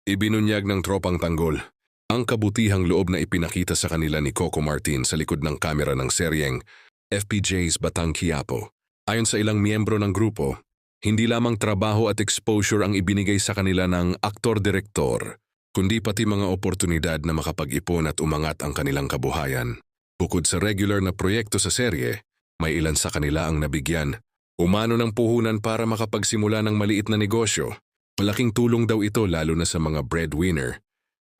Ibinunyag ng tropang tanggol ang kabutihang loob na ipinakita sa kanila ni Coco Martin sa likod ng kamera ng seryeng FPJ's Batang Quiapo. Ayon sa ilang miyembro ng grupo, hindi lamang trabaho at exposure ang ibinigay sa kanila ng aktor-direktor, kundi pati mga oportunidad na makapag-ipon at umangat ang kanilang kabuhayan. Bukod sa regular na proyekto sa serye, may ilan sa kanila ang nabigyan umano ng puhunan para makapagsimula ng maliit na negosyo. Malaking tulong daw ito lalo na sa mga breadwinner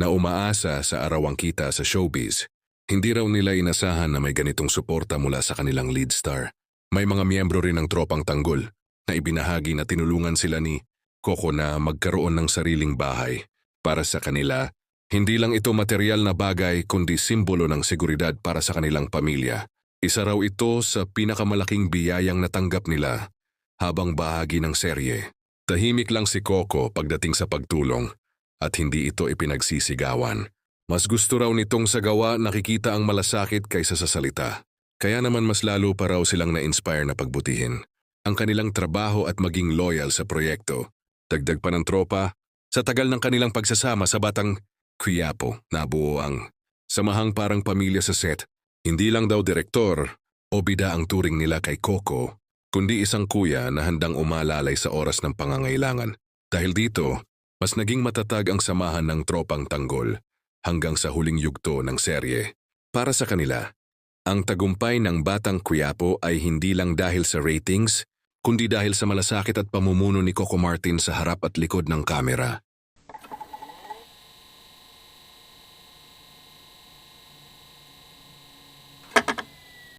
na umaasa sa arawang kita sa showbiz. Hindi raw nila inasahan na may ganitong suporta mula sa kanilang lead star. May mga miyembro rin ng tropang tanggol na ibinahagi na tinulungan sila ni Coco na magkaroon ng sariling bahay. Para sa kanila, hindi lang ito material na bagay kundi simbolo ng seguridad para sa kanilang pamilya. Isa raw ito sa pinakamalaking biyayang natanggap nila habang bahagi ng serye. Tahimik lang si Coco pagdating sa pagtulong at hindi ito ipinagsisigawan. Mas gusto raw nitong sa gawa nakikita ang malasakit kaysa sa salita. Kaya naman mas lalo pa raw silang na-inspire na pagbutihin ang kanilang trabaho at maging loyal sa proyekto. Dagdag pa ng tropa, sa tagal ng kanilang pagsasama sa Batang Quiapo, nabuo ang samahang parang pamilya sa set. Hindi lang daw direktor o bida ang turing nila kay Coco, kundi isang kuya na handang umalalay sa oras ng pangangailangan. Dahil dito, mas naging matatag ang samahan ng tropang tanggol hanggang sa huling yugto ng serye. Para sa kanila, ang tagumpay ng Batang Quiapo ay hindi lang dahil sa ratings, kundi dahil sa malasakit at pamumuno ni Coco Martin sa harap at likod ng kamera.